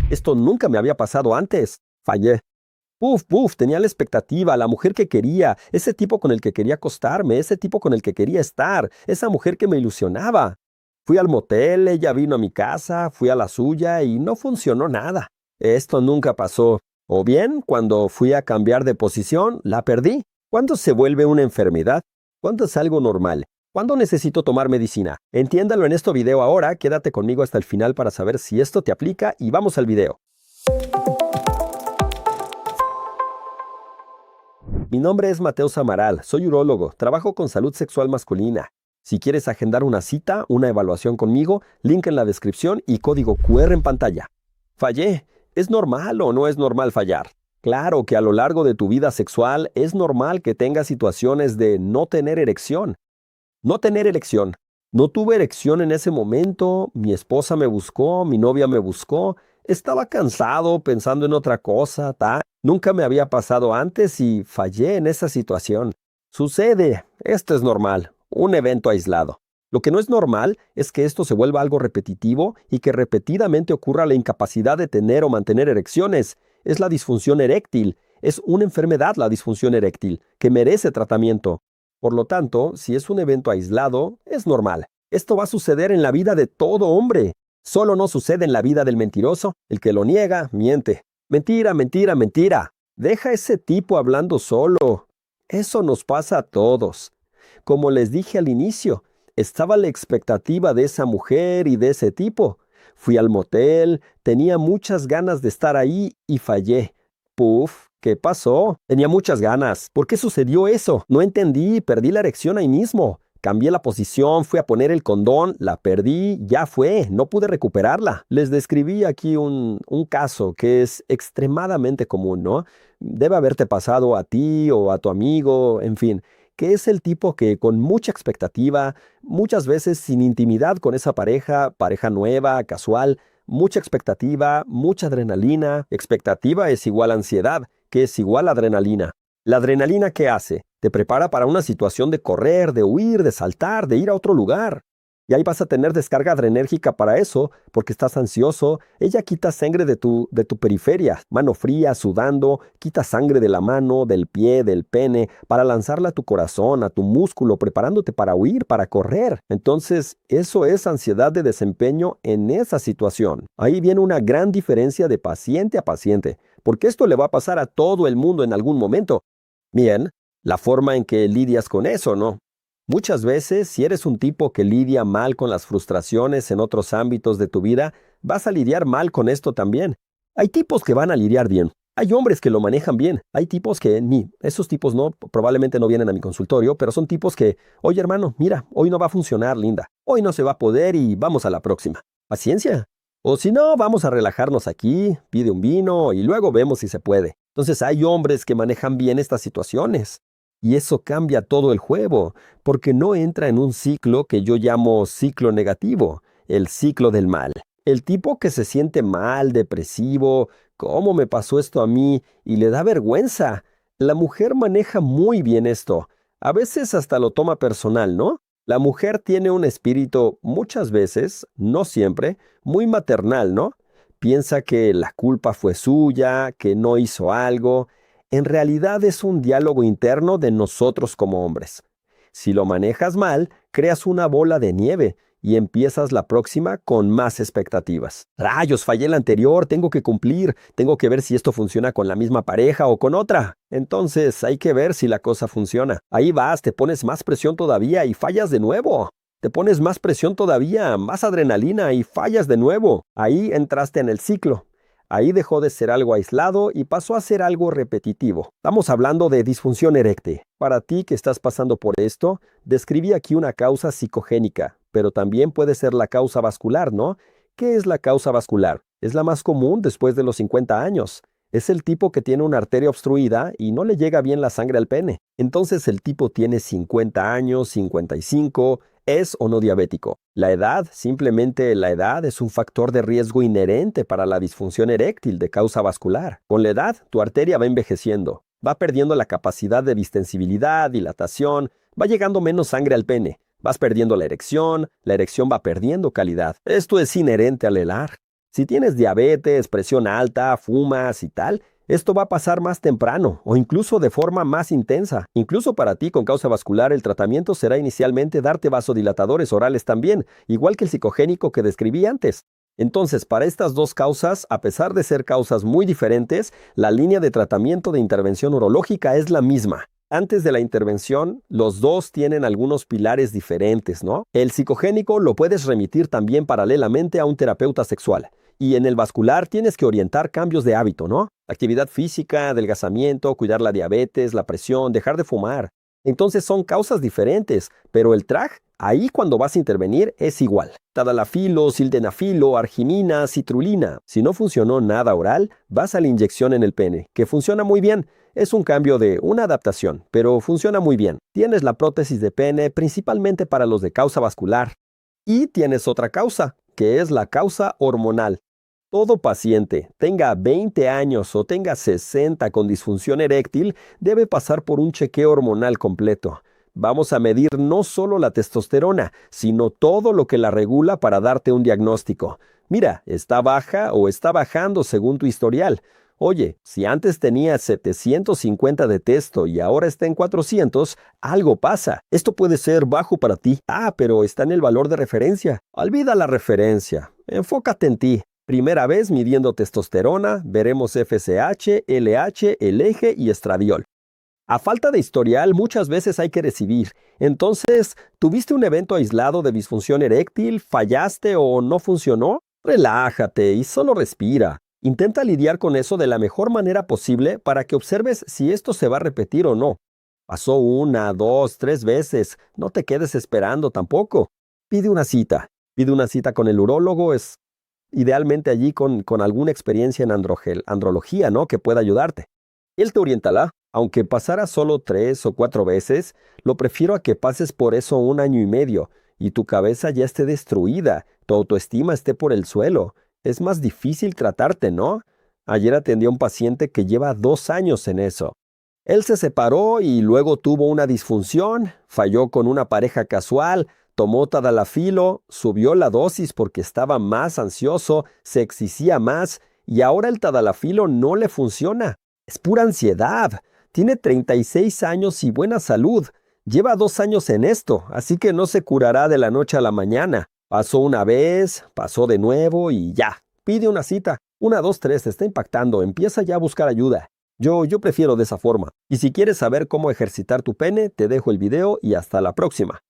Esto nunca me había pasado antes. Fallé. Tenía la expectativa, la mujer que quería, ese tipo con el que quería acostarme, ese tipo con el que quería estar, esa mujer que me ilusionaba. Fui al motel, ella vino a mi casa, fui a la suya y no funcionó nada. Esto nunca pasó. O bien, cuando fui a cambiar de posición, la perdí. ¿Cuándo se vuelve una enfermedad? ¿Cuándo es algo normal? ¿Cuándo necesito tomar medicina? Entiéndalo en este video ahora, quédate conmigo hasta el final para saber si esto te aplica y vamos al video. Mi nombre es Mateo Samaral, soy urólogo, trabajo con salud sexual masculina. Si quieres agendar una cita, una evaluación conmigo, link en la descripción y código QR en pantalla. Fallé. ¿Es normal o no es normal fallar? Claro que a lo largo de tu vida sexual es normal que tengas situaciones de no tener erección. No tener erección. No tuve erección en ese momento, mi esposa me buscó, mi novia me buscó, estaba cansado pensando en otra cosa, Nunca me había pasado antes y fallé en esa situación. Sucede, esto es normal, un evento aislado. Lo que no es normal es que esto se vuelva algo repetitivo y que repetidamente ocurra la incapacidad de tener o mantener erecciones. Es la disfunción eréctil, es una enfermedad la disfunción eréctil, que merece tratamiento. Por lo tanto, si es un evento aislado, es normal. Esto va a suceder en la vida de todo hombre. Solo no sucede en la vida del mentiroso, el que lo niega, miente. Mentira, mentira, mentira. Deja a ese tipo hablando solo. Eso nos pasa a todos. Como les dije al inicio, estaba la expectativa de esa mujer y de ese tipo. Fui al motel, tenía muchas ganas de estar ahí y fallé. ¿Qué pasó? Tenía muchas ganas. ¿Por qué sucedió eso? No entendí, perdí la erección ahí mismo. Cambié la posición, fui a poner el condón, la perdí, ya fue, no pude recuperarla. Les describí aquí un caso que es extremadamente común, ¿no? Debe haberte pasado a ti o a tu amigo, en fin, que es el tipo que con mucha expectativa, muchas veces sin intimidad con esa pareja nueva, casual, mucha expectativa, mucha adrenalina. Expectativa es igual a ansiedad, que es igual a adrenalina. ¿La adrenalina qué hace? Te prepara para una situación de correr, de huir, de saltar, de ir a otro lugar. Y ahí vas a tener descarga adrenérgica para eso, porque estás ansioso. Ella quita sangre de tu periferia, mano fría, sudando, quita sangre de la mano, del pie, del pene, para lanzarla a tu corazón, a tu músculo, preparándote para huir, para correr. Entonces, eso es ansiedad de desempeño en esa situación. Ahí viene una gran diferencia de paciente a paciente, porque esto le va a pasar a todo el mundo en algún momento. Bien, la forma en que lidias con eso, ¿no? Muchas veces, si eres un tipo que lidia mal con las frustraciones en otros ámbitos de tu vida, vas a lidiar mal con esto también. Hay tipos que van a lidiar bien. Hay hombres que lo manejan bien. Hay tipos que esos tipos no, probablemente no vienen a mi consultorio, pero son tipos que, oye hermano, mira, hoy no va a funcionar, linda. Hoy no se va a poder y vamos a la próxima. Paciencia. O si no, vamos a relajarnos aquí, pide un vino y luego vemos si se puede. Entonces hay hombres que manejan bien estas situaciones. Y eso cambia todo el juego, porque no entra en un ciclo que yo llamo ciclo negativo, el ciclo del mal. El tipo que se siente mal, depresivo, ¿cómo me pasó esto a mí? Y le da vergüenza. La mujer maneja muy bien esto. A veces hasta lo toma personal, ¿no? La mujer tiene un espíritu muchas veces, no siempre, muy maternal, ¿no? Piensa que la culpa fue suya, que no hizo algo. En realidad es un diálogo interno de nosotros como hombres. Si lo manejas mal, creas una bola de nieve y empiezas la próxima con más expectativas. Rayos, fallé la anterior, tengo que cumplir, tengo que ver si esto funciona con la misma pareja o con otra. Entonces hay que ver si la cosa funciona. Ahí vas, te pones más presión todavía y fallas de nuevo. Te pones más presión todavía, más adrenalina y fallas de nuevo. Ahí entraste en el ciclo. Ahí dejó de ser algo aislado y pasó a ser algo repetitivo. Estamos hablando de disfunción eréctil. Para ti que estás pasando por esto, describí aquí una causa psicogénica, pero también puede ser la causa vascular, ¿no? ¿Qué es la causa vascular? Es la más común después de los 50 años. Es el tipo que tiene una arteria obstruida y no le llega bien la sangre al pene. Entonces el tipo tiene 50 años, 55, ¿es o no diabético? La edad, simplemente la edad, es un factor de riesgo inherente para la disfunción eréctil de causa vascular. Con la edad, tu arteria va envejeciendo, va perdiendo la capacidad de distensibilidad, dilatación, va llegando menos sangre al pene, vas perdiendo la erección va perdiendo calidad. Esto es inherente al edad. Si tienes diabetes, presión alta, fumas y tal, esto va a pasar más temprano o incluso de forma más intensa. Incluso para ti con causa vascular el tratamiento será inicialmente darte vasodilatadores orales también, igual que el psicogénico que describí antes. Entonces, para estas dos causas, a pesar de ser causas muy diferentes, la línea de tratamiento de intervención urológica es la misma. Antes de la intervención, los dos tienen algunos pilares diferentes, ¿no? El psicogénico lo puedes remitir también paralelamente a un terapeuta sexual. Y en el vascular tienes que orientar cambios de hábito, ¿no? Actividad física, adelgazamiento, cuidar la diabetes, la presión, dejar de fumar. Entonces son causas diferentes, pero el TRAG, ahí cuando vas a intervenir, es igual. Tadalafilo, sildenafilo, arginina, citrulina. Si no funcionó nada oral, vas a la inyección en el pene, que funciona muy bien. Es un cambio de una adaptación, pero funciona muy bien. Tienes la prótesis de pene principalmente para los de causa vascular. Y tienes otra causa, que es la causa hormonal. Todo paciente, tenga 20 años o tenga 60 con disfunción eréctil, debe pasar por un chequeo hormonal completo. Vamos a medir no solo la testosterona, sino todo lo que la regula para darte un diagnóstico. Mira, está baja o está bajando según tu historial. Oye, si antes tenía 750 de testo y ahora está en 400, algo pasa. Esto puede ser bajo para ti. Pero está en el valor de referencia. Olvida la referencia. Enfócate en ti. Primera vez midiendo testosterona, veremos FSH, LH, el eje y estradiol. A falta de historial, muchas veces hay que recibir. Entonces, ¿tuviste un evento aislado de disfunción eréctil? ¿Fallaste o no funcionó? Relájate y solo respira. Intenta lidiar con eso de la mejor manera posible para que observes si esto se va a repetir o no. Pasó 1, 2, 3 veces. No te quedes esperando tampoco. Pide una cita. Pide una cita con el urólogo. Es idealmente allí con alguna experiencia en andrología, ¿no? Que pueda ayudarte. Él te orientará. Aunque pasara solo 3 o 4 veces, lo prefiero a que pases por eso 1 año y medio y tu cabeza ya esté destruida, tu autoestima esté por el suelo. Es más difícil tratarte, ¿no? Ayer atendí a un paciente que lleva 2 años en eso. Él se separó y luego tuvo una disfunción, falló con una pareja casual, tomó tadalafilo, subió la dosis porque estaba más ansioso, se exigía más y ahora el tadalafilo no le funciona. Es pura ansiedad. Tiene 36 años y buena salud. Lleva 2 años en esto, así que no se curará de la noche a la mañana. Pasó una vez, pasó de nuevo y ya. Pide una cita. 1, 2, 3, te está impactando. Empieza ya a buscar ayuda. Yo prefiero de esa forma. Y si quieres saber cómo ejercitar tu pene, te dejo el video y hasta la próxima.